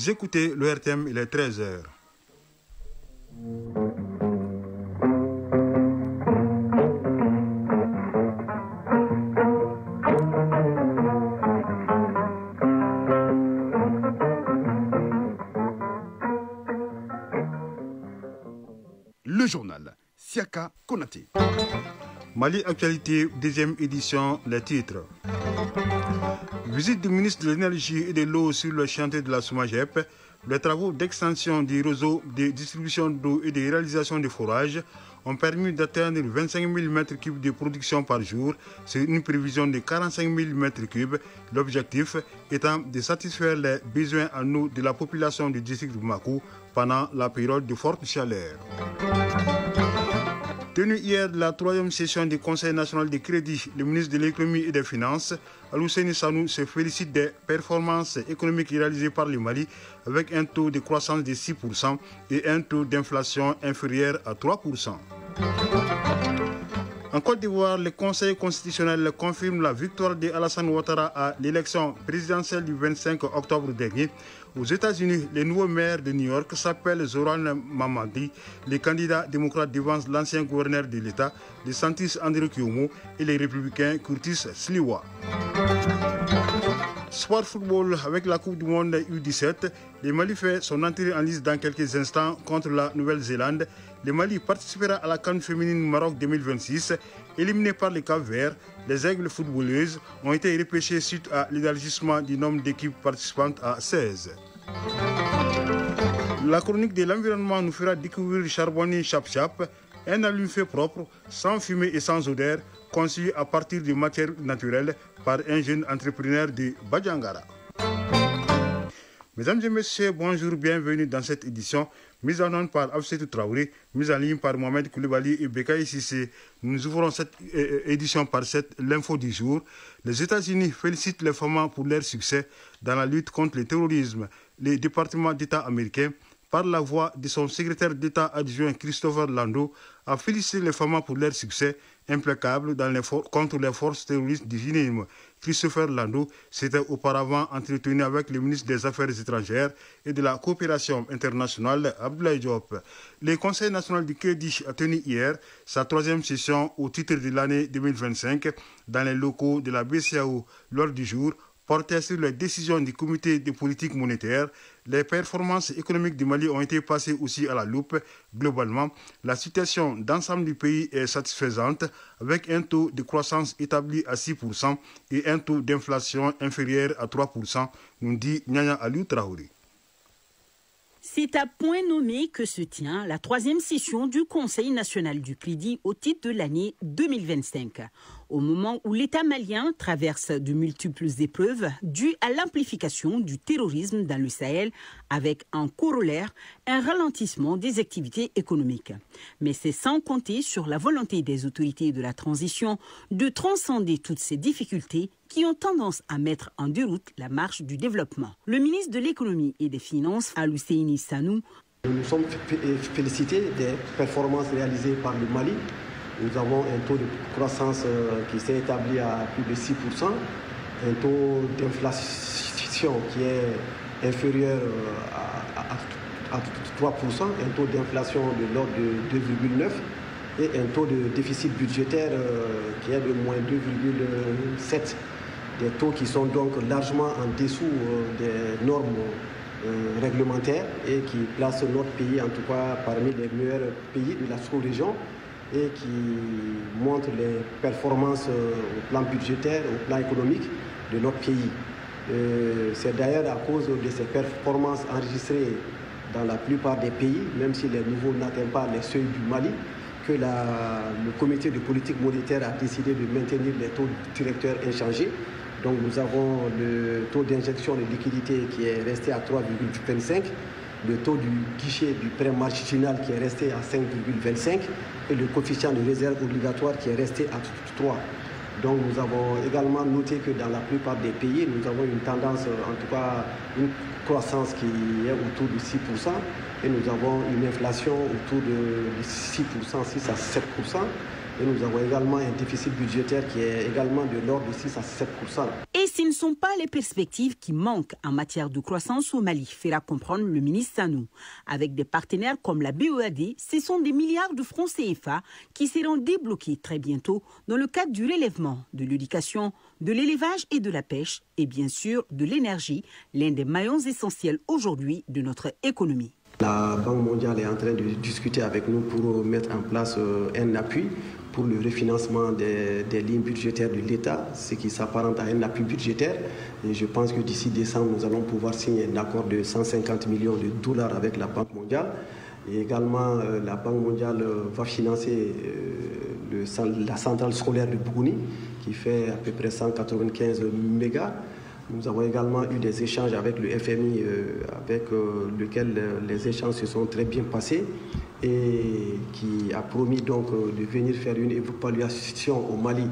Vous écoutez le RTM, il est 13h. Le journal Siaka Konaté. Mali Actualité, deuxième édition, les titres. Visite du ministre de l'Énergie et de l'Eau sur le chantier de la SOMAGEP. Les travaux d'extension du réseau de distribution d'eau et de réalisation des forages ont permis d'atteindre 25 000 m3 de production par jour. C'est une prévision de 45 000 m3. L'objectif étant de satisfaire les besoins en eau de la population du district de Makou pendant la période de forte chaleur. Tenue hier de la troisième session du Conseil national de crédit, le ministre de l'économie et des finances, Alousseini Sanou, se félicite des performances économiques réalisées par le Mali avec un taux de croissance de 6% et un taux d'inflation inférieur à 3%. En Côte d'Ivoire, le Conseil constitutionnel confirme la victoire d'Alassane Ouattara à l'élection présidentielle du 25 octobre dernier. Aux États-Unis, le nouveau maire de New York s'appelle Zoran Mamadi. Les candidats démocrates devancent l'ancien gouverneur de l'État, le Santis André Kiomo, et les républicains Curtis Sliwa. Sport football avec la Coupe du Monde U17. Le Mali fait son entrée en liste dans quelques instants contre la Nouvelle-Zélande. Le Mali participera à la CAN féminine Maroc 2026. Éliminé par les Cap-Verts, les aigles footballeuses ont été repêchées suite à l'élargissement du nombre d'équipes participantes à 16. La chronique de l'environnement nous fera découvrir Charbonnier Chap-Chap, un allume-feu propre, sans fumée et sans odeur, conçu à partir de matières naturelles par un jeune entrepreneur de Badjangara. Mesdames et messieurs, bonjour, bienvenue dans cette édition, mise en onde par Afsetou Traoré, mise en ligne par Mohamed Koulibaly et Bekaï Sissé. Nous ouvrons cette édition par l'info du jour. Les États-Unis félicitent les femmes pour leur succès dans la lutte contre le terrorisme. Le département d'État américain, par la voix de son secrétaire d'État adjoint Christopher Landau, a félicité les femmes pour leur succès implacable contre les forces terroristes du Guinéen. Christopher Landau s'était auparavant entretenu avec le ministre des Affaires étrangères et de la coopération internationale, Abdoulaye Diop. Le Conseil national du crédit a tenu hier sa troisième session au titre de l'année 2025 dans les locaux de la BCEAO. Lors du jour, porté sur les décisions du comité de politique monétaire, les performances économiques du Mali ont été passées aussi à la loupe. Globalement, la situation d'ensemble du pays est satisfaisante avec un taux de croissance établi à 6% et un taux d'inflation inférieur à 3%, nous dit Nyanya Aliou Traoré. C'est à point nommé que se tient la troisième session du Conseil national du crédit au titre de l'année 2025. Au moment où l'État malien traverse de multiples épreuves dues à l'amplification du terrorisme dans le Sahel, avec en corollaire un ralentissement des activités économiques. Mais c'est sans compter sur la volonté des autorités de la transition de transcender toutes ces difficultés qui ont tendance à mettre en déroute la marche du développement. Le ministre de l'Économie et des Finances, Alousseini Sanou, nous sommes félicités des performances réalisées par le Mali. Nous avons un taux de croissance qui s'est établi à plus de 6%, un taux d'inflation qui est inférieur à 3%, un taux d'inflation de l'ordre de 2,9% et un taux de déficit budgétaire qui est de moins 2,7%. Des taux qui sont donc largement en dessous des normes réglementaires et qui placent notre pays en tout cas parmi les meilleurs pays de la sous-région et qui montrent les performances au plan budgétaire, au plan économique de notre pays. C'est d'ailleurs à cause de ces performances enregistrées dans la plupart des pays, même si les niveaux n'atteignent pas les seuils du Mali, que le comité de politique monétaire a décidé de maintenir les taux directeurs inchangés. Donc nous avons le taux d'injection de liquidité qui est resté à 3,25, le taux du guichet du prêt marginal qui est resté à 5,25 et le coefficient de réserve obligatoire qui est resté à 3. Donc nous avons également noté que dans la plupart des pays, nous avons une tendance, en tout cas une croissance qui est autour de 6% et nous avons une inflation autour de 6%, 6 à 7%. Et nous avons également un déficit budgétaire qui est également de l'ordre de 6 à 7%. Et Et ce ne sont pas les perspectives qui manquent en matière de croissance au Mali, fera comprendre le ministre Sanou. Avec des partenaires comme la BOAD, ce sont des milliards de francs CFA qui seront débloqués très bientôt dans le cadre du relèvement, de l'éducation, de l'élevage et de la pêche, et bien sûr de l'énergie, l'un des maillons essentiels aujourd'hui de notre économie. La Banque mondiale est en train de discuter avec nous pour mettre en place un appui pour le refinancement des lignes budgétaires de l'État, ce qui s'apparente à un appui budgétaire. Et je pense que d'ici décembre, nous allons pouvoir signer un accord de 150 millions de dollars avec la Banque mondiale. Et également, la Banque mondiale va financer la centrale scolaire de Bougouni, qui fait à peu près 195 mégas. Nous avons également eu des échanges avec le FMI, avec lequel les échanges se sont très bien passés et qui a promis donc de venir faire une évaluation au Mali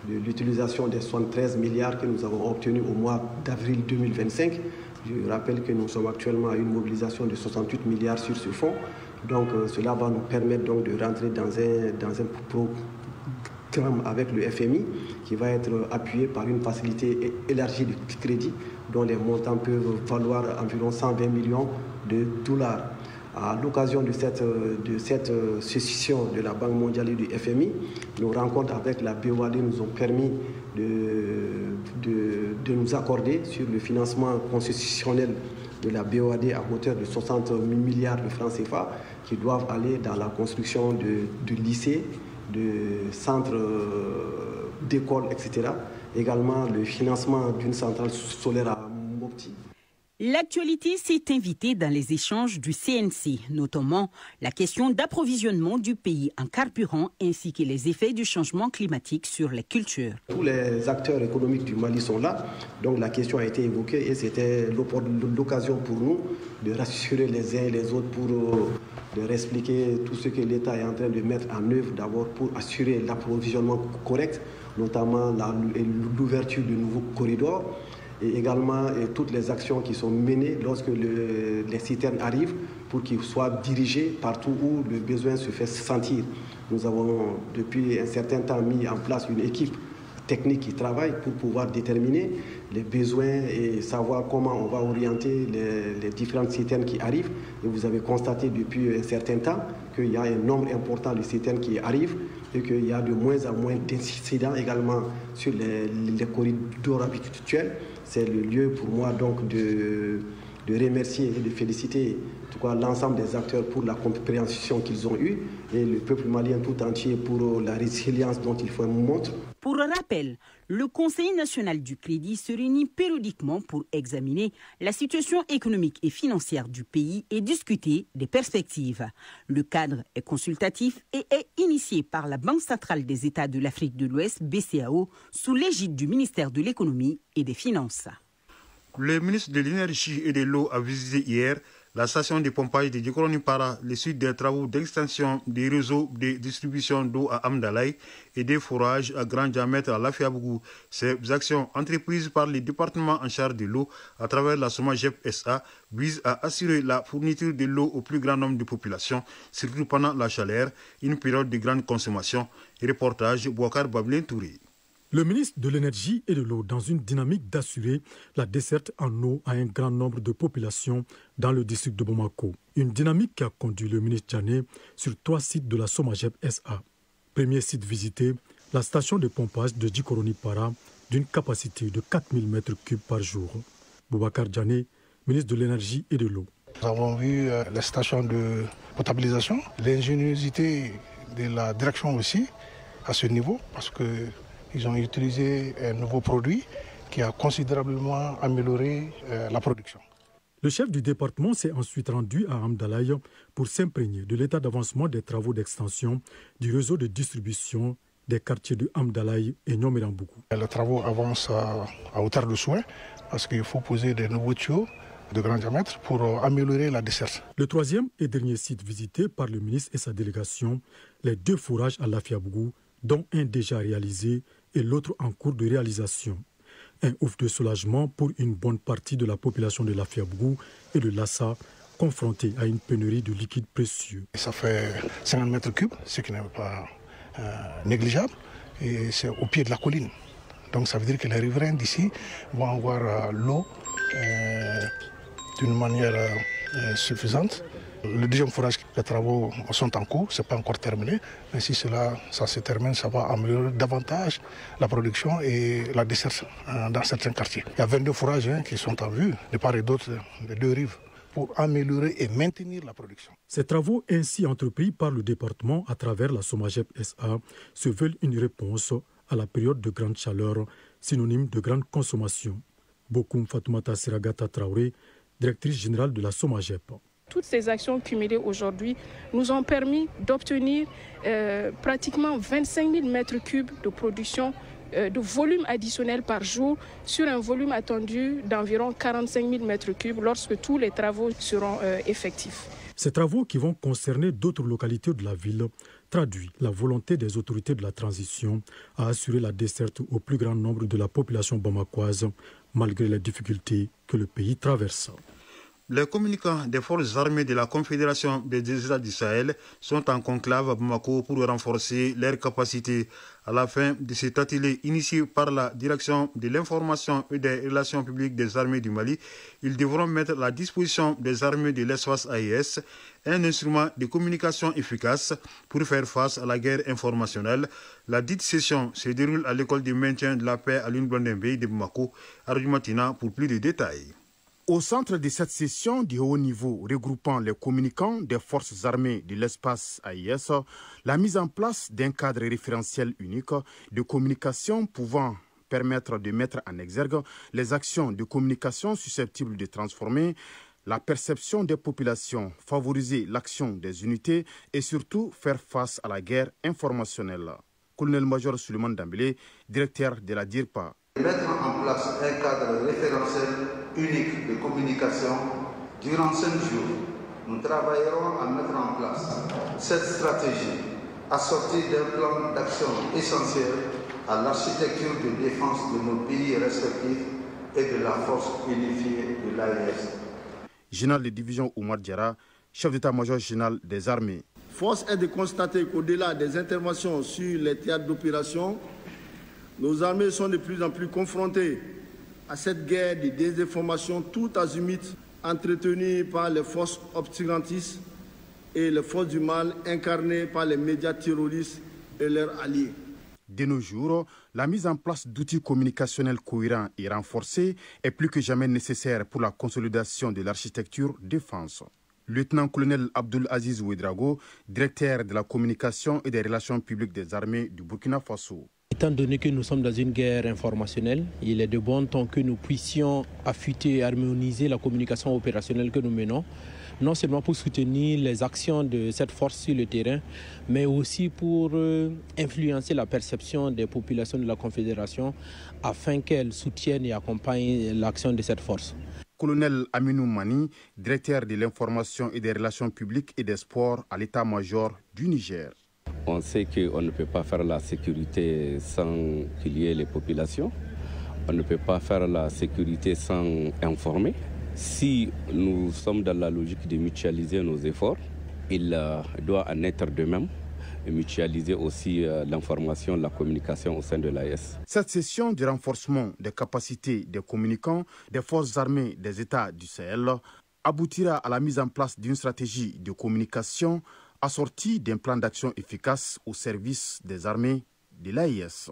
de l'utilisation des 73 milliards que nous avons obtenus au mois d'avril 2025. Je rappelle que nous sommes actuellement à une mobilisation de 68 milliards sur ce fonds. Donc cela va nous permettre donc de rentrer dans un programme avec le FMI qui va être appuyé par une facilité élargie de crédit dont les montants peuvent valoir environ 120 millions de dollars. À l'occasion de cette session de la Banque mondiale et du FMI, nos rencontres avec la BOAD nous ont permis de nous accorder sur le financement concessionnel de la BOAD à hauteur de 60 milliards de francs CFA qui doivent aller dans la construction de lycées, de centres d'écoles, etc. Également le financement d'une centrale solaire à Mopti. L'actualité s'est invitée dans les échanges du CNC, notamment la question d'approvisionnement du pays en carburant ainsi que les effets du changement climatique sur les cultures. Tous les acteurs économiques du Mali sont là, donc la question a été évoquée et c'était l'occasion pour nous de rassurer les uns et les autres pour leur expliquer tout ce que l'État est en train de mettre en œuvre d'abord pour assurer l'approvisionnement correct, notamment l'ouverture de nouveaux corridors. Et également toutes les actions qui sont menées lorsque les citernes arrivent pour qu'ils soient dirigés partout où le besoin se fait sentir. Nous avons depuis un certain temps mis en place une équipe technique qui travaille pour pouvoir déterminer les besoins et savoir comment on va orienter les différentes citernes qui arrivent. Et vous avez constaté depuis un certain temps qu'il y a un nombre important de citernes qui arrivent et qu'il y a de moins en moins d'incidents également sur les corridors habituels. C'est le lieu pour moi donc de remercier et de féliciter en tout cas l'ensemble des acteurs pour la compréhension qu'ils ont eue et le peuple malien tout entier pour la résilience dont il faut montre. Pour rappel, le Conseil national du crédit se réunit périodiquement pour examiner la situation économique et financière du pays et discuter des perspectives. Le cadre est consultatif et est initié par la Banque centrale des États de l'Afrique de l'Ouest, BCAO, sous l'égide du ministère de l'Économie et des Finances. Le ministre de l'Énergie et de l'Eau a visité hier la station de pompage de Djikoroni Para, les suites des travaux d'extension des réseaux de distribution d'eau à Amdalaï et des forages à grand diamètre à Lafiabougou. Ces actions entreprises par le département en charge de l'eau à travers la SOMAGEP SA visent à assurer la fourniture de l'eau au plus grand nombre de populations, surtout pendant la chaleur, une période de grande consommation. Reportage Bouakar Bablin Touré. Le ministre de l'Énergie et de l'Eau, dans une dynamique d'assurer la desserte en eau à un grand nombre de populations dans le district de Bamako. Une dynamique qui a conduit le ministre Djané sur 3 sites de la SOMAGEP SA. Premier site visité, la station de pompage de Djikoroni Para, d'une capacité de 4000 m3 par jour. Boubacar Djané, ministre de l'Énergie et de l'Eau. Nous avons vu la station de potabilisation, l'ingéniosité de la direction aussi à ce niveau, parce que ils ont utilisé un nouveau produit qui a considérablement amélioré la production. Le chef du département s'est ensuite rendu à Amdalaï pour s'imprégner de l'état d'avancement des travaux d'extension du réseau de distribution des quartiers de Amdalaï et Nyomérambougou. Les travaux avancent à hauteur de souhait parce qu'il faut poser des nouveaux tuyaux de grand diamètre pour améliorer la desserte. Le troisième et dernier site visité par le ministre et sa délégation, les 2 forages à Lafiabougou, dont un déjà réalisé et l'autre en cours de réalisation. Un ouf de soulagement pour une bonne partie de la population de Lafiabougou et de Lassa, confrontée à une pénurie de liquide précieux. Ça fait 50 m3, ce qui n'est pas négligeable, et c'est au pied de la colline. Donc ça veut dire que les riverains d'ici vont avoir l'eau d'une manière suffisante. Le deuxième forage, les travaux sont en cours, ce n'est pas encore terminé. Mais si ça se termine, ça va améliorer davantage la production et la desserte dans certains quartiers. Il y a 22 forages qui sont en vue, de part et d'autre des deux rives, pour améliorer et maintenir la production. Ces travaux ainsi entrepris par le département à travers la SOMAGEP SA se veulent une réponse à la période de grande chaleur, synonyme de grande consommation. Bokoum Fatoumata Siragata Traoré, directrice générale de la SOMAGEP. Toutes ces actions cumulées aujourd'hui nous ont permis d'obtenir pratiquement 25 000 mètres cubes de production de volume additionnel par jour sur un volume attendu d'environ 45 000 mètres cubes lorsque tous les travaux seront effectifs. Ces travaux qui vont concerner d'autres localités de la ville traduisent la volonté des autorités de la transition à assurer la desserte au plus grand nombre de la population bamakoise malgré les difficultés que le pays traverse. Les communicants des forces armées de la Confédération des États du Sahel sont en conclave à Bamako pour renforcer leurs capacités. À la fin de cet atelier initié par la Direction de l'information et des relations publiques des armées du Mali, ils devront mettre à la disposition des armées de l'espace AES un instrument de communication efficace pour faire face à la guerre informationnelle. La dite session se déroule à l'école de maintien de la paix à l'Une-Blondembe de Bamako, à Matina pour plus de détails. Au centre de cette session de haut niveau regroupant les communicants des forces armées de l'espace AIS, la mise en place d'un cadre référentiel unique de communication pouvant permettre de mettre en exergue les actions de communication susceptibles de transformer la perception des populations, favoriser l'action des unités et surtout faire face à la guerre informationnelle. Colonel-major Suleiman Dambélé, directeur de la DIRPA. Mettre en place un cadre référentiel unique de communication durant 5 jours. Nous travaillerons à mettre en place cette stratégie assortie d'un plan d'action essentiel à l'architecture de défense de nos pays respectifs et de la force unifiée de l'AES. Général de division Oumar Diarra, chef d'état-major général des armées. Force est de constater qu'au-delà des interventions sur les théâtres d'opération, nos armées sont de plus en plus confrontées à cette guerre de désinformation tout azimut entretenue par les forces obscurantistes et les forces du mal incarnées par les médias terroristes et leurs alliés. De nos jours, la mise en place d'outils communicationnels cohérents et renforcés est plus que jamais nécessaire pour la consolidation de l'architecture défense. Lieutenant-colonel Abdoul Aziz Ouedraogo, directeur de la communication et des relations publiques des armées du Burkina Faso. Étant donné que nous sommes dans une guerre informationnelle, il est de bon temps que nous puissions affûter et harmoniser la communication opérationnelle que nous menons, non seulement pour soutenir les actions de cette force sur le terrain, mais aussi pour influencer la perception des populations de la Confédération afin qu'elles soutiennent et accompagnent l'action de cette force. Colonel Aminou Mani, directeur de l'information et des relations publiques et des sports à l'état-major du Niger. On sait qu'on ne peut pas faire la sécurité sans qu'il y ait les populations. On ne peut pas faire la sécurité sans informer. Si nous sommes dans la logique de mutualiser nos efforts, il doit en être de même. Et mutualiser aussi l'information, la communication au sein de l'AES. Cette session de renforcement des capacités des communicants des forces armées des États du Sahel aboutira à la mise en place d'une stratégie de communication assortie d'un plan d'action efficace au service des armées de l'AES.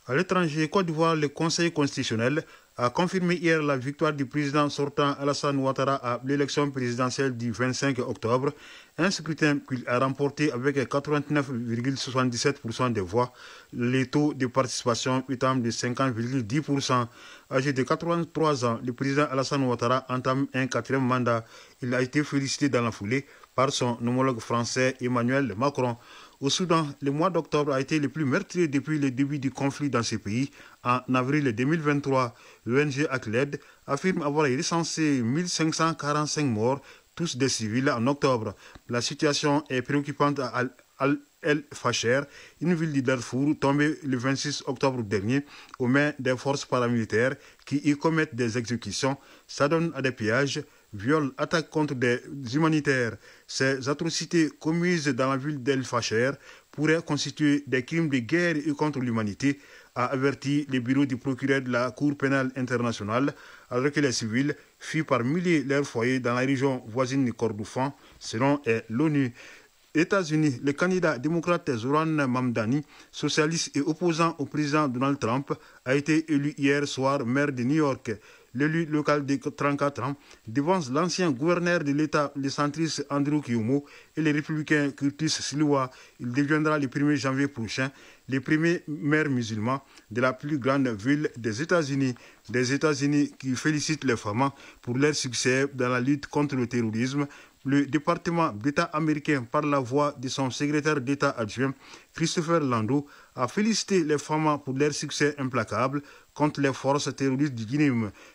À l'étranger, Côte d'Ivoire, le Conseil constitutionnel a confirmé hier la victoire du président sortant Alassane Ouattara à l'élection présidentielle du 25 octobre, un scrutin qu'il a remporté avec 89,77% des voix, le taux de participation étant de 50,10%. Âgé de 83 ans, le président Alassane Ouattara entame un 4e mandat. Il a été félicité dans la foulée par son homologue français Emmanuel Macron. Au Soudan, le mois d'octobre a été le plus meurtrier depuis le début du conflit dans ce pays. En avril 2023, l'ONG ACLED affirme avoir recensé 1545 morts, tous des civils, en octobre. La situation est préoccupante à Al-El-Facher, une ville du Darfour tombée le 26 octobre dernier aux mains des forces paramilitaires qui y commettent des exécutions, s'adonnent à des pillages, viols, attaques contre des humanitaires. Ces atrocités commises dans la ville d'El Fasher pourraient constituer des crimes de guerre et contre l'humanité, a averti le bureau du procureur de la Cour pénale internationale, alors que les civils fuient par milliers leurs foyers dans la région voisine de Kordofan, selon l'ONU. États-Unis, le candidat démocrate Zoran Mamdani, socialiste et opposant au président Donald Trump, a été élu hier soir maire de New York. L'élu local de 34 ans devance l'ancien gouverneur de l'État, le centriste Andrew Cuomo, et le républicain Curtis Sliwa. Il deviendra le 1er janvier prochain le premier maire musulman de la plus grande ville des États-Unis. Des États-Unis qui félicitent les femmes pour leur succès dans la lutte contre le terrorisme. Le département d'État américain, par la voix de son secrétaire d'État adjoint, Christopher Landau, a félicité les femmes pour leur succès implacable contre les forces terroristes du Guinée.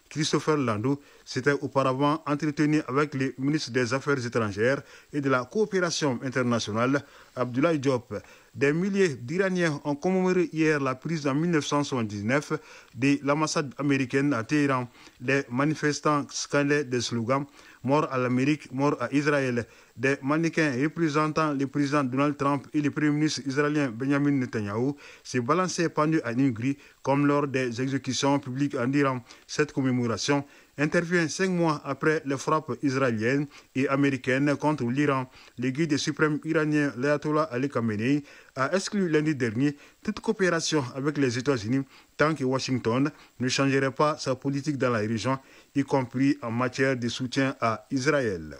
Christopher Landau s'était auparavant entretenu avec le ministre des Affaires étrangères et de la coopération internationale, Abdoulaye Diop. Des milliers d'Iraniens ont commémoré hier la prise en 1979 de l'ambassade américaine à Téhéran. Les manifestants scandaient des slogans « Mort à l'Amérique, mort à Israël ». Des mannequins représentant le président Donald Trump et le premier ministre israélien Benjamin Netanyahu se balançaient pendus à Hongrie comme lors des exécutions publiques en Iran. Cette commémoration intervient 5 mois après les frappes israéliennes et américaines contre l'Iran. Le guide suprême iranien l'Ayatollah Ali Khamenei a exclu lundi dernier toute coopération avec les États-Unis tant que Washington ne changerait pas sa politique dans la région, y compris en matière de soutien à Israël.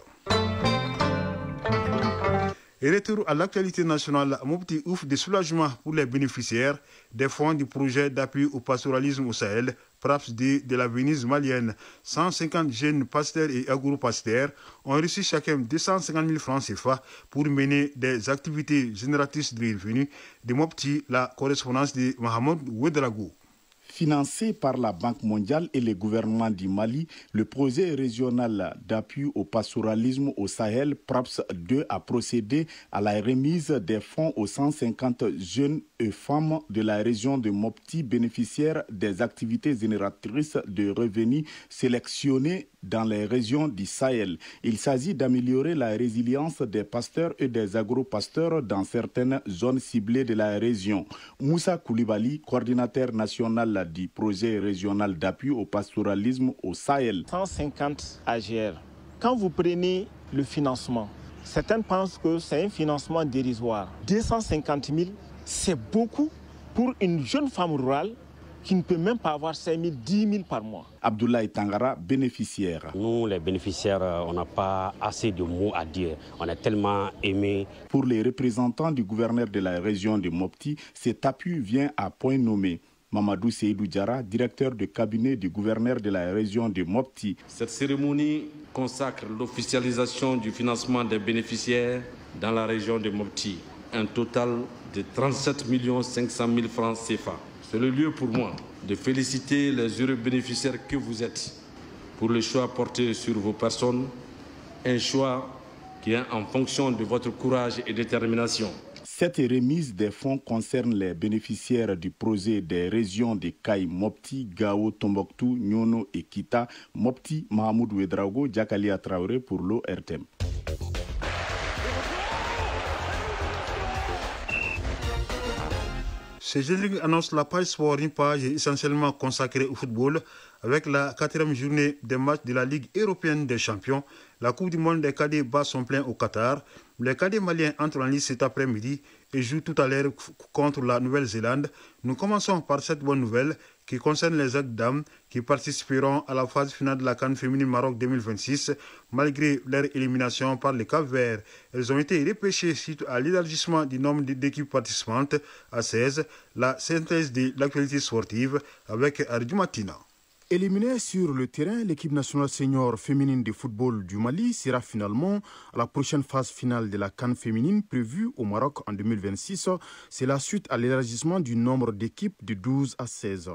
Et retour à l'actualité nationale, Mopti ouvre des soulagements pour les bénéficiaires des fonds du projet d'appui au pastoralisme au Sahel, PRAPS-D de la Venise malienne. 150 jeunes pasteurs et agro-pasteurs ont reçu chacun 250 000 francs CFA pour mener des activités génératrices de revenus. De Mopti, la correspondance de Mohamed Ouedrago. Financé par la Banque mondiale et le gouvernement du Mali, le projet régional d'appui au pastoralisme au Sahel, PRAPS-2, a procédé à la remise des fonds aux 150 jeunes et femmes de la région de Mopti, bénéficiaires des activités génératrices de revenus sélectionnées dans les régions du Sahel. Il s'agit d'améliorer la résilience des pasteurs et des agro-pasteurs dans certaines zones ciblées de la région. Moussa Koulibaly, coordinateur national du projet régional d'appui au pastoralisme au Sahel. 150 AGR. Quand vous prenez le financement, certains pensent que c'est un financement dérisoire. 250 000, c'est beaucoup pour une jeune femme rurale qui ne peut même pas avoir 5 000, 10 000 par mois. Abdoulaye Tangara, bénéficiaire. Nous, les bénéficiaires, on n'a pas assez de mots à dire. On est tellement aimés. Pour les représentants du gouverneur de la région de Mopti, cet appui vient à point nommé. Mamadou Seydou Diarra, directeur de cabinet du gouverneur de la région de Mopti. Cette cérémonie consacre l'officialisation du financement des bénéficiaires dans la région de Mopti. Un total de 37 500 000 francs CFA. C'est le lieu pour moi de féliciter les heureux bénéficiaires que vous êtes pour le choix porté sur vos personnes, un choix qui est en fonction de votre courage et détermination. Cette remise des fonds concerne les bénéficiaires du projet des régions de Kaï, Mopti, Gao, Tombouctou, Nyono et Kita. Mopti, Mahamoud Ouedraogo, Djakalia Traoré pour l'ORTM. Ce générique annonce la page sport, une page essentiellement consacrée au football, avec la 4e journée des matchs de la Ligue européenne des champions. La Coupe du monde des cadets bat son plein au Qatar. Les cadets maliens entrent en lice cet après-midi et jouent tout à l'heure contre la Nouvelle-Zélande. Nous commençons par cette bonne nouvelle qui concerne les dames qui participeront à la phase finale de la CAN féminine Maroc 2026 malgré leur élimination par les Cap-Verts. Elles ont été repêchées suite à l'élargissement du nombre d'équipes participantes à 16. La synthèse de l'actualité sportive avec Ardu Matina. Éliminée sur le terrain, l'équipe nationale senior féminine de football du Mali sera finalement à la prochaine phase finale de la CAN féminine prévue au Maroc en 2026. C'est la suite à l'élargissement du nombre d'équipes de 12 à 16.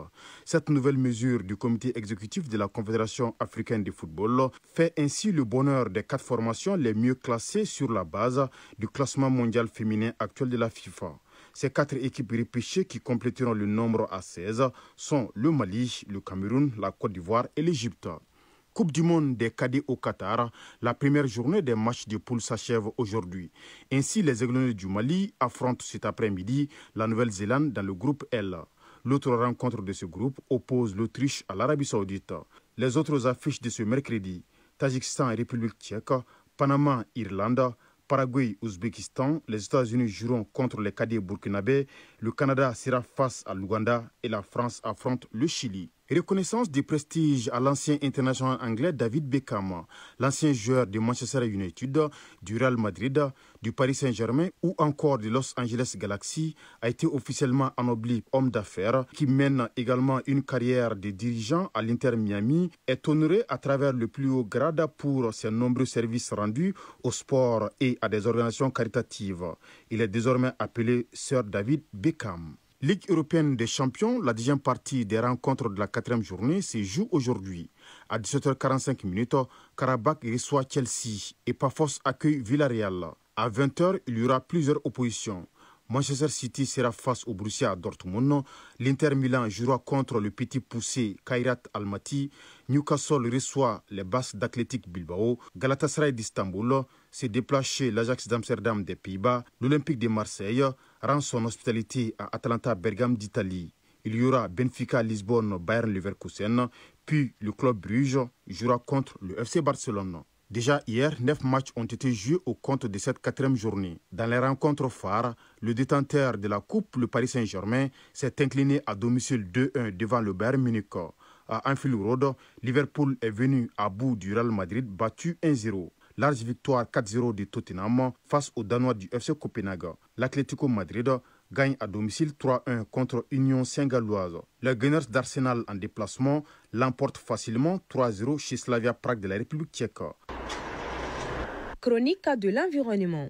Cette nouvelle mesure du comité exécutif de la Confédération africaine de football fait ainsi le bonheur des 4 formations les mieux classées sur la base du classement mondial féminin actuel de la FIFA. Ces 4 équipes repêchées qui compléteront le nombre à 16 sont le Mali, le Cameroun, la Côte d'Ivoire et l'Égypte. Coupe du monde des cadets au Qatar, la première journée des matchs de poule s'achève aujourd'hui. Ainsi, les Aiglonnets du Mali affrontent cet après-midi la Nouvelle-Zélande dans le groupe L. L'autre rencontre de ce groupe oppose l'Autriche à l'Arabie Saoudite. Les autres affiches de ce mercredi, Tadjikistan et République tchèque, Panama, Irlande, Paraguay, Ouzbékistan, les États-Unis joueront contre les cadets burkinabés, le Canada sera face à l'Ouganda et la France affronte le Chili. Reconnaissance du prestige à l'ancien international anglais David Beckham, l'ancien joueur de Manchester United, du Real Madrid, du Paris Saint-Germain ou encore de Los Angeles Galaxy, a été officiellement anobli homme d'affaires qui mène également une carrière de dirigeant à l'Inter Miami, est honoré à travers le plus haut grade pour ses nombreux services rendus au sport et à des organisations caritatives. Il est désormais appelé Sir David Beckham. Ligue européenne des champions, la deuxième partie des rencontres de la 4e journée se joue aujourd'hui. À 17h45, Karabakh reçoit Chelsea et Pafos accueille Villarreal. À 20h, il y aura plusieurs oppositions. Manchester City sera face au Borussia Dortmund. L'Inter Milan jouera contre le petit poussé Kairat Almaty. Newcastle reçoit les Basques d'Athletic Bilbao. Galatasaray d'Istanbul se déplace chez l'Ajax d'Amsterdam des Pays-Bas. L'Olympique de Marseille rend son hospitalité à Atalanta Bergame d'Italie. Il y aura Benfica Lisbonne Bayern Leverkusen. Puis le club Bruges jouera contre le FC Barcelone. Déjà hier, 9 matchs ont été joués au compte de cette 4e journée. Dans les rencontres phares, le détenteur de la Coupe, le Paris Saint-Germain, s'est incliné à domicile 2-1 devant le Bayern Munich. À Anfield Road, Liverpool est venu à bout du Real Madrid, battu 1-0. Large victoire 4-0 de Tottenham face aux Danois du FC Copenhague. L'Atlético Madrid gagne à domicile 3-1 contre Union Saint-Galloise. Les Gunners d'Arsenal en déplacement l'emportent facilement 3-0 chez Slavia Prague de la République tchèque. Chronique de l'environnement.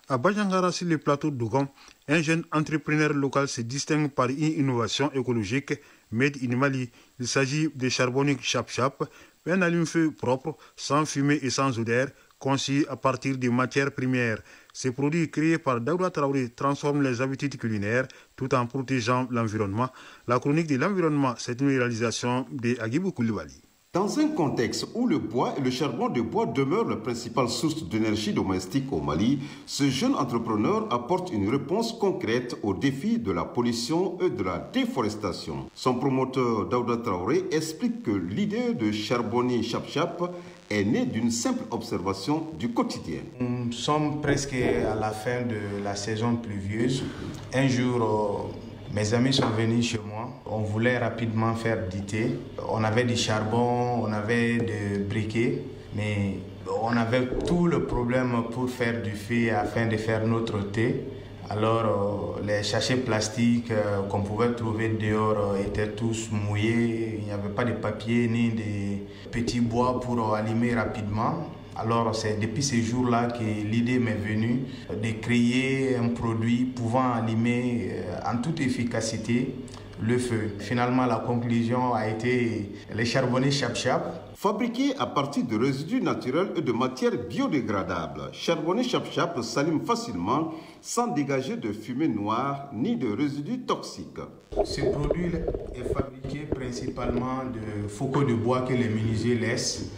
À Bajangara, sur le plateau d'Ougon, un jeune entrepreneur local se distingue par une innovation écologique made in Mali. Il s'agit de Charbonique Chap Chap, un allume-feu propre, sans fumée et sans odeur, conçu à partir de matières premières. Ces produits créés par Daouda Traoré transforment les habitudes culinaires tout en protégeant l'environnement. La chronique de l'environnement, c'est une réalisation de Agibou Koulibaly. Dans un contexte où le bois et le charbon de bois demeurent la principale source d'énergie domestique au Mali, ce jeune entrepreneur apporte une réponse concrète aux défis de la pollution et de la déforestation. Son promoteur Daouda Traoré explique que l'idée de Charbonnier Chap Chap est née d'une simple observation du quotidien. Nous sommes presque à la fin de la saison pluvieuse. Un jour, mes amis sont venus chez moi. On voulait rapidement faire du thé. On avait du charbon, on avait des briquets, mais on avait tout le problème pour faire du feu afin de faire notre thé. Alors, les sachets plastiques qu'on pouvait trouver dehors étaient tous mouillés. Il n'y avait pas de papier ni de petits bois pour allumer rapidement. Alors, c'est depuis ces jours-là que l'idée m'est venue de créer un produit pouvant allumer en toute efficacité le feu. Finalement, la conclusion a été les charbonniers Chap Chap. Fabriqué à partir de résidus naturels et de matières biodégradables, Charbonnier Chap Chap s'allume facilement sans dégager de fumée noire ni de résidus toxiques. Ce produit est fabriqué principalement de focaux de bois que les menuisiers laissent,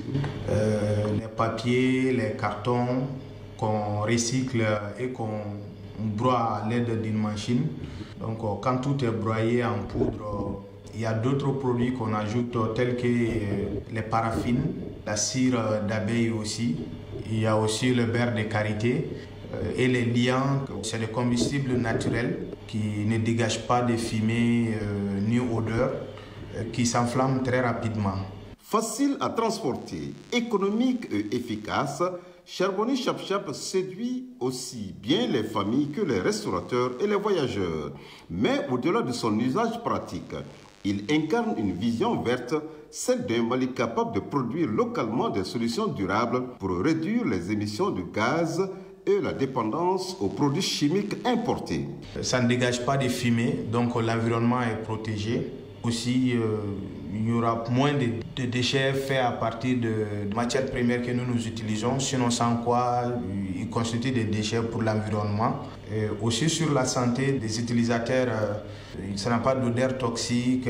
les papiers, les cartons qu'on recycle et qu'on broie à l'aide d'une machine. Donc quand tout est broyé en poudre, il y a d'autres produits qu'on ajoute tels que les paraffines, la cire d'abeille aussi. Il y a aussi le beurre de karité et les liants. C'est le combustible naturel qui ne dégage pas de fumée ni odeur, qui s'enflamme très rapidement. Facile à transporter, économique et efficace, Charbonnier Chap Chap séduit aussi bien les familles que les restaurateurs et les voyageurs. Mais au-delà de son usage pratique, il incarne une vision verte, celle d'un Mali capable de produire localement des solutions durables pour réduire les émissions de gaz et la dépendance aux produits chimiques importés. Ça ne dégage pas de fumée, donc l'environnement est protégé. Aussi, il y aura moins de déchets faits à partir de matières premières que nous utilisons, sinon sans quoi ils constituent des déchets pour l'environnement. Aussi sur la santé des utilisateurs, ça n'a pas d'odeur toxique.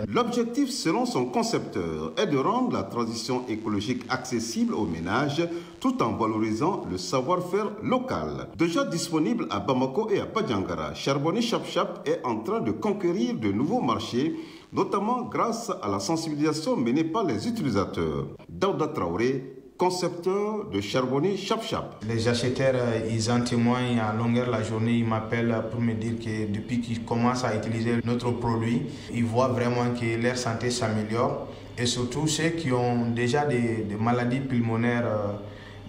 L'objectif, selon son concepteur, est de rendre la transition écologique accessible aux ménages tout en valorisant le savoir-faire local. Déjà disponible à Bamako et à Padjangara, Charbonné Chap Chap est en train de conquérir de nouveaux marchés, notamment grâce à la sensibilisation menée par les utilisateurs. Daouda Traoré, concepteur de Charbonné Chap Chap. Les acheteurs, ils en témoignent à longueur de la journée. Ils m'appellent pour me dire que depuis qu'ils commencent à utiliser notre produit, ils voient vraiment que leur santé s'améliore. Et surtout ceux qui ont déjà des maladies pulmonaires,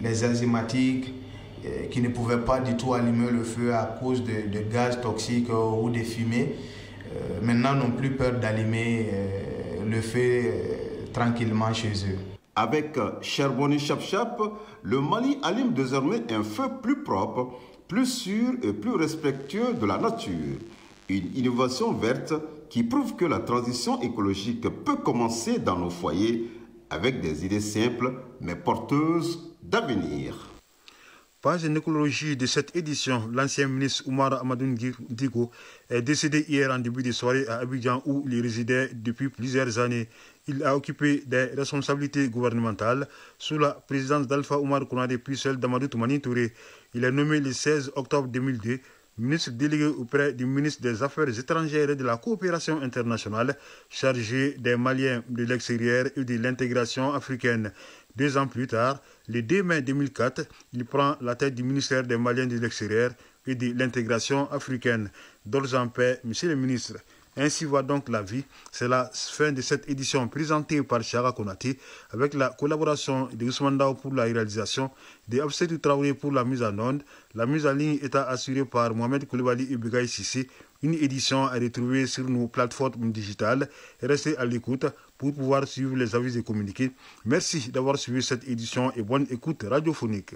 les asthmatiques, qui ne pouvaient pas du tout allumer le feu à cause de gaz toxiques ou de fumée, maintenant n'ont plus peur d'allumer le feu tranquillement chez eux. Avec Charbonné Chap Chap, le Mali allume désormais un feu plus propre, plus sûr et plus respectueux de la nature. Une innovation verte qui prouve que la transition écologique peut commencer dans nos foyers avec des idées simples mais porteuses d'avenir. Page en écologie de cette édition, l'ancien ministre Oumar Amadou Digo est décédé hier en début de soirée à Abidjan où il résidait depuis plusieurs années. Il a occupé des responsabilités gouvernementales sous la présidence d'Alpha Oumar Konaré puis celle d'Amadou Toumani Touré. Il est nommé le 16 octobre 2002 ministre délégué auprès du ministre des Affaires étrangères et de la coopération internationale, chargé des Maliens de l'extérieur et de l'intégration africaine. 2 ans plus tard, le 2 mai 2004, il prend la tête du ministère des Maliens de l'extérieur et de l'intégration africaine. D'ores en paix, monsieur le ministre. Ainsi va donc la vie. C'est la fin de cette édition présentée par Chara Konati avec la collaboration de Ousmane Dao pour la réalisation, de Absedou Traoré pour la mise en onde. La mise en ligne est assurée par Mohamed Koulibaly et Begaï Sissi. Une édition à retrouver sur nos plateformes digitales. Restez à l'écoute pour pouvoir suivre les avis et communiquer. Merci d'avoir suivi cette édition et bonne écoute radiophonique.